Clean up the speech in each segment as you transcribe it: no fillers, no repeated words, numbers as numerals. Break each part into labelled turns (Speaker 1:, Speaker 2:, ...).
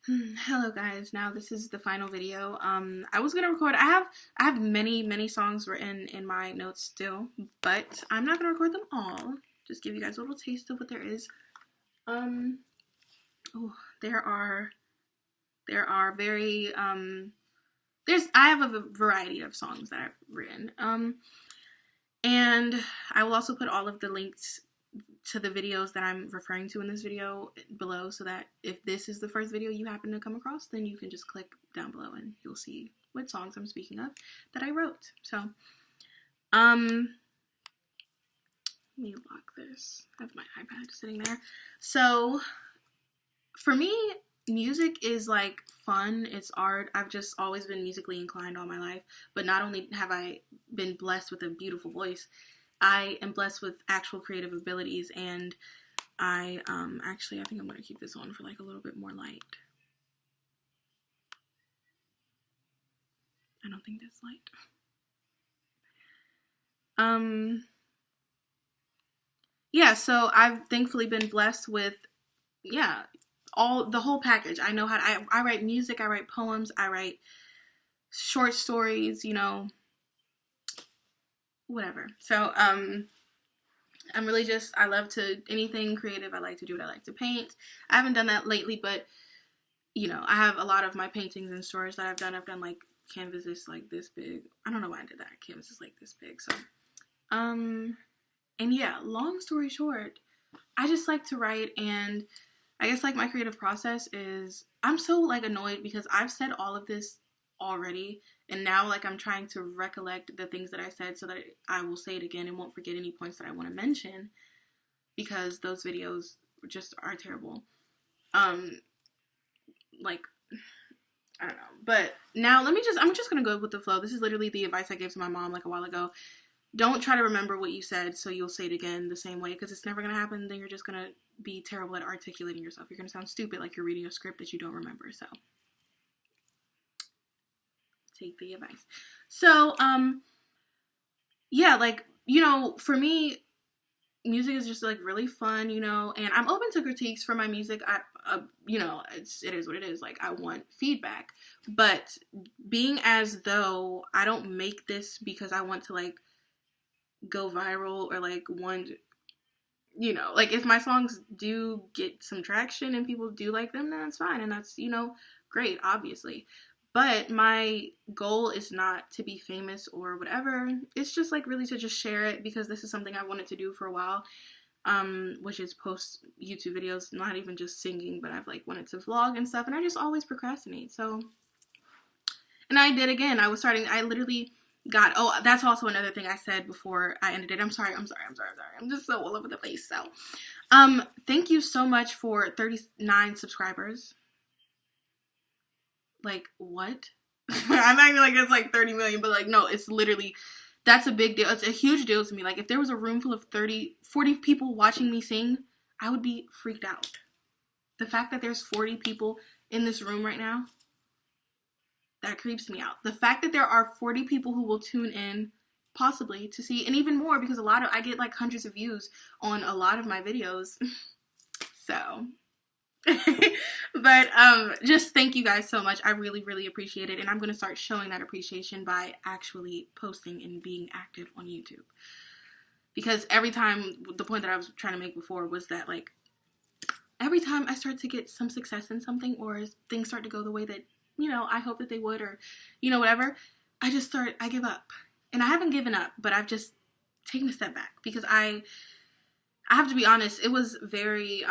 Speaker 1: Hello guys. Now this is the final video. I was gonna record. I have many songs written in my notes still, but I'm not gonna record them all. Just give you guys a little taste of what there is. Um, oh, there are very I have a variety of songs that I've written. And I will also put all of the links to the videos that I'm referring to in this video below, so that if this is the first video you happen to come across, then you can just click down below and you'll see what songs I'm speaking of that I wrote. So, let me lock this. I have my iPad sitting there. So, for me, music is like fun. It's art. I've just always been musically inclined all my life, but not only have I been blessed with a beautiful voice, I am blessed with actual creative abilities, and I actually I think I'm going to keep this on for like a little bit more light. I don't think that's light. Yeah, so I've thankfully been blessed with the whole package. I know how to, I write music, I write poems, I write short stories, whatever. So I'm really just, I love to, anything creative, I like to do it. I like to paint. I haven't done that lately, but I have a lot of my paintings in storage that I've done. I've done like canvases like this big. I don't know why I did that. Canvases like this big. So and yeah, long story short, I just like to write, and I guess like my creative process is, I'm so like annoyed because I've said all of this already, and now like I'm trying to recollect the things that I said so that I will say it again and won't forget any points that I want to mention, because those videos just are terrible. Like, I don't know. But now I'm just gonna go with the flow. This is literally the advice I gave to my mom like a while ago. Don't try to remember what you said so you'll say it again the same way, because it's never gonna happen. Then you're just gonna be terrible at articulating yourself. You're gonna sound stupid, like you're reading a script that you don't remember. So take the advice. So yeah, like, for me, music is just like really fun, and I'm open to critiques for my music. It is what it is. Like, I want feedback, but being as though I don't make this because I want to like go viral, or like like if my songs do get some traction and people do like them, then that's fine, and that's great, obviously. But my goal is not to be famous or whatever. It's just like really to just share it, because this is something I wanted to do for a while, which is post YouTube videos, not even just singing, but I've like wanted to vlog and stuff, and I just always procrastinate. So, and I did again. I literally that's also another thing I said before I ended it. I'm sorry. I'm just so all over the place. So, thank you so much for 39 subscribers. Like, what? I'm acting like it's like 30 million, but like, no, it's literally, that's a big deal. It's a huge deal to me. Like, if there was a room full of 40 people watching me sing, I would be freaked out. The fact that there's 40 people in this room right now, that creeps me out. The fact that there are 40 people who will tune in, possibly, to see, and even more, because I get like hundreds of views on a lot of my videos. So, but just thank you guys so much. I really appreciate it, and I'm going to start showing that appreciation by actually posting and being active on YouTube. Because every time, the point that I was trying to make before was that, like, every time I start to get some success in something, or things start to go the way that I hope that they would, or whatever, I give up. And I haven't given up, but I've just taken a step back, because I have to be honest, it was very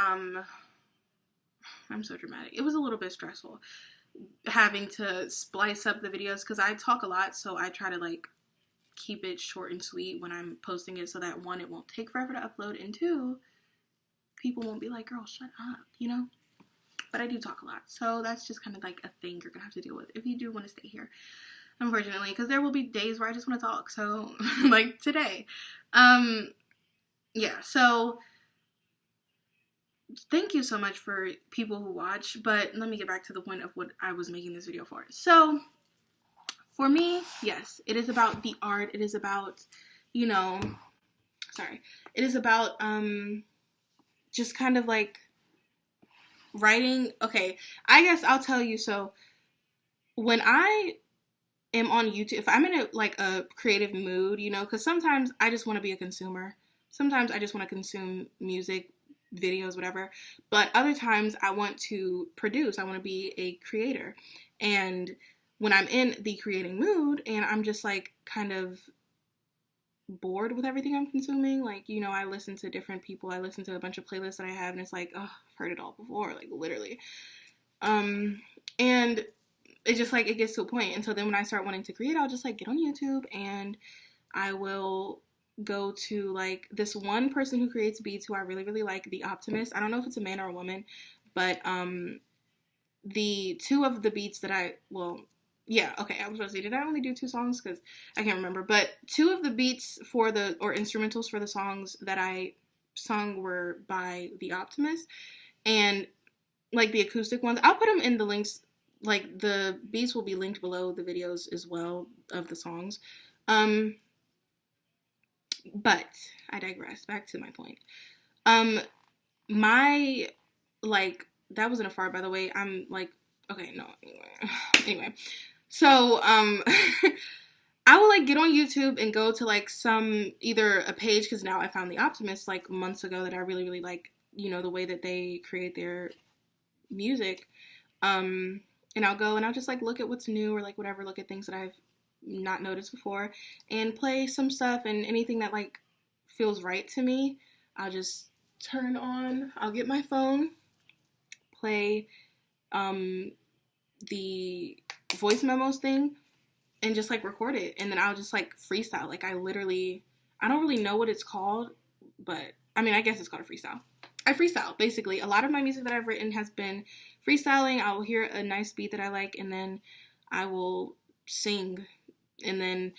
Speaker 1: I'm so dramatic. It was a little bit stressful having to splice up the videos, because I talk a lot, so I try to like keep it short and sweet when I'm posting it, so that one, it won't take forever to upload, and two, people won't be like, girl, shut up, But I do talk a lot, so that's just kind of like a thing you're gonna have to deal with if you do want to stay here, unfortunately, because there will be days where I just want to talk, so like today. Yeah, so thank you so much for people who watch, but let me get back to the point of what I was making this video for. So, for me, yes, it is about the art. It is about, it is about, just kind of like writing, okay, I guess I'll tell you. So when I am on YouTube, if I'm in a creative mood, because sometimes I just want to be a consumer. Sometimes I just want to consume music, videos, whatever. But other times I want to produce. I want to be a creator. And when I'm in the creating mood and I'm just like kind of bored with everything I'm consuming, like, I listen to different people. I listen to a bunch of playlists that I have, and it's like, oh, I've heard it all before, like literally. And it's just like it gets to a point. And so then when I start wanting to create, I'll just like get on YouTube and I will go to like this one person who creates beats who I really, really like, The Optimist. I don't know if it's a man or a woman, but the two of the beats that I was supposed to say, did I only do 2 songs? Because I can't remember. But 2 of the beats or instrumentals for the songs that I sung were by The Optimist. And like the acoustic ones, I'll put them in the links. Like the beats will be linked below the videos as well of the songs. But I digress. Back to my point. My, like, that wasn't a fart, by the way. I'm like, okay, no, anyway. So, I will like get on YouTube and go to like either a page, because now I found The Optimist like months ago that I really, really like, the way that they create their music. And I'll go and I'll just like look at what's new or like whatever, look at things that I've not noticed before and play some stuff, and anything that like feels right to me, I'll just turn on. I'll get my phone, play the voice memos thing, and just like record it, and then I'll just like freestyle. Like I don't really know what it's called, but I mean, I guess it's called a freestyle. I freestyle, basically. A lot of my music that I've written has been freestyling. I will hear a nice beat that I like, and then I will sing. And then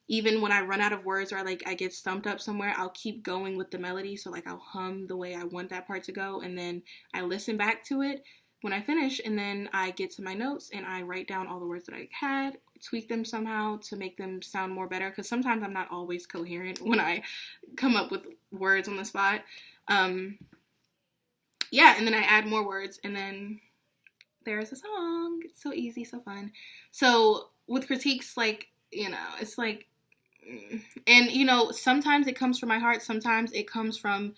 Speaker 1: even when I run out of words or I get stumped up somewhere, I'll keep going with the melody. So like I'll hum the way I want that part to go, and then I listen back to it when I finish, and then I get to my notes and I write down all the words that I had, tweak them somehow to make them sound more better, because sometimes I'm not always coherent when I come up with words on the spot. Yeah, and then I add more words, and then there's a song. It's so easy, so fun. So with critiques, like, it's like, and sometimes it comes from my heart, sometimes it comes from,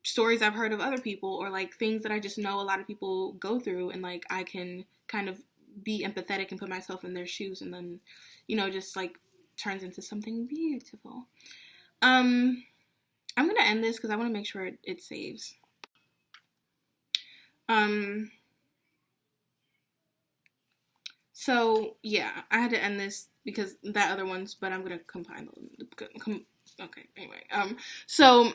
Speaker 1: stories I've heard of other people, or like things that I just know a lot of people go through, and like I can kind of be empathetic and put myself in their shoes, and then just like turns into something beautiful. I'm gonna end this because I want to make sure it saves. So yeah, I had to end this because that other one's, but I'm gonna combine them. Okay, anyway, so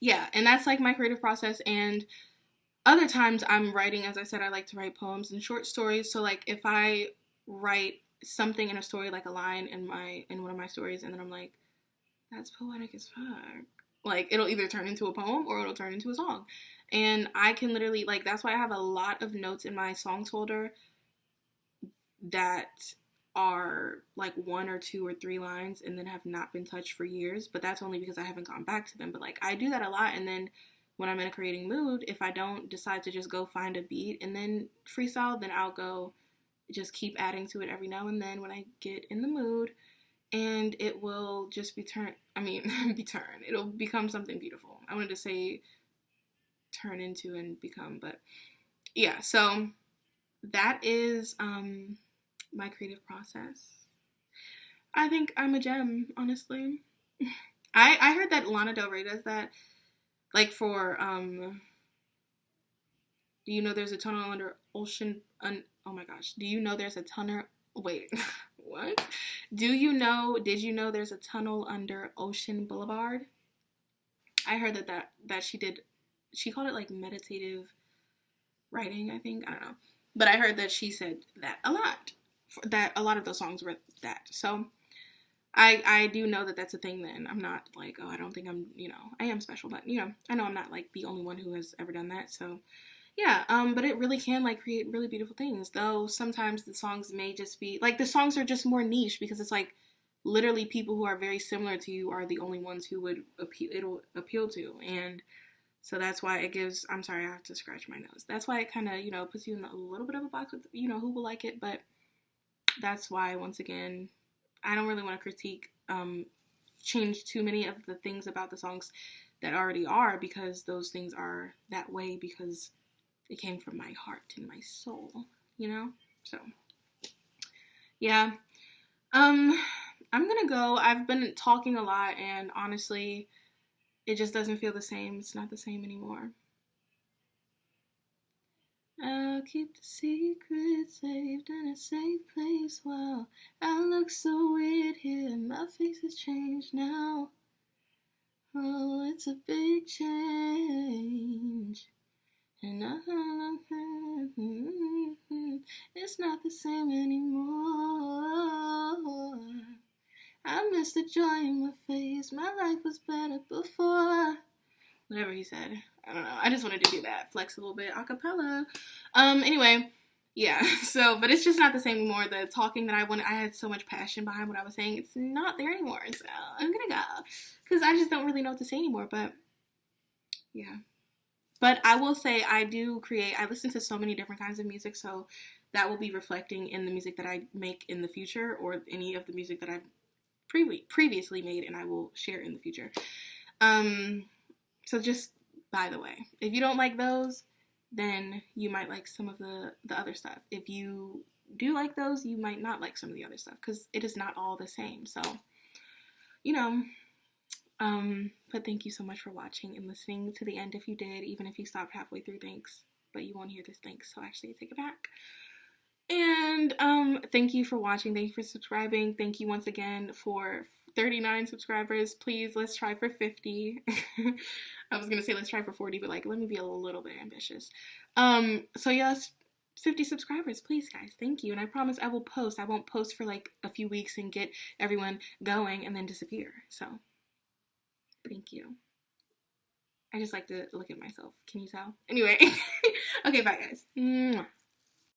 Speaker 1: yeah, and that's like my creative process. And other times I'm writing, as I said, I like to write poems and short stories. So like if I write something in a story, like a line in one of my stories, and then I'm like, that's poetic as fuck, like it'll either turn into a poem or it'll turn into a song. And I can literally, like, that's why I have a lot of notes in my songs folder that are like 1 or 2 or 3 lines and then have not been touched for years, but that's only because I haven't gone back to them. But like I do that a lot, and then when I'm in a creating mood, if I don't decide to just go find a beat and then freestyle, then I'll go just keep adding to it every now and then when I get in the mood, and it will just it'll become something beautiful. I wanted to say turn into and become, but yeah, so that is my creative process. I think I'm a gem, honestly. I heard that Lana Del Rey does that, like for do you know there's a tunnel under ocean? Oh my gosh, do you know there's a tunnel? Wait, what? Did you know there's a tunnel under Ocean Boulevard? I heard that she did. She called it like meditative writing, I think. I don't know, but I heard that she said that a lot. That a lot of those songs were that. So I do know that that's a thing. Then I'm not like, oh, I don't think I'm, I am special, but I know I'm not like the only one who has ever done that. So yeah, but it really can like create really beautiful things. Though sometimes the songs may just be like, the songs are just more niche because it's like literally people who are very similar to you are the only ones who it'll appeal to. And So that's why it gives, I'm sorry, I have to scratch my nose. That's why it kind of, you know, puts you in a little bit of a box with, you know, who will like it. But that's why, once again, I don't really want to critique, change too many of the things about the songs that already are, because those things are that way because it came from my heart and my soul, you know? So, yeah. I'm gonna go. I've been talking a lot, and honestly, it just doesn't feel the same. It's not the same anymore. I'll keep the secret saved in a safe place while I look so weird here. My face has changed now. Oh, it's a big change. And it's not the same anymore. I miss the joy in my face. My life was better before. Whatever he said. I don't know. I just wanted to do that. Flex a little bit. Acapella. Anyway. Yeah. So, but it's just not the same anymore. The talking that I had so much passion behind what I was saying. It's not there anymore. So, I'm gonna go. Because I just don't really know what to say anymore. But, yeah. But I will say I listen to so many different kinds of music, so that will be reflecting in the music that I make in the future, or any of the music that I've previously made and I will share in the future. So just, by the way, if you don't like those, then you might like some of the other stuff. If you do like those, you might not like some of the other stuff, because it is not all the same. So, you know, but thank you so much for watching and listening to the end if you did, even if you stopped halfway through, thanks. But you won't hear this, thanks, so actually I take it back. And thank you for watching, thank you for subscribing, thank you once again for 39 subscribers. Please, let's try for 50. I was gonna say let's try for 40, but like, let me be a little bit ambitious. So yes, 50 subscribers, please, guys. Thank you. And I promise I will post. I won't post for like a few weeks and get everyone going and then disappear. So thank you. I just like to look at myself. Can you tell? Anyway. Okay, bye, guys. Mwah.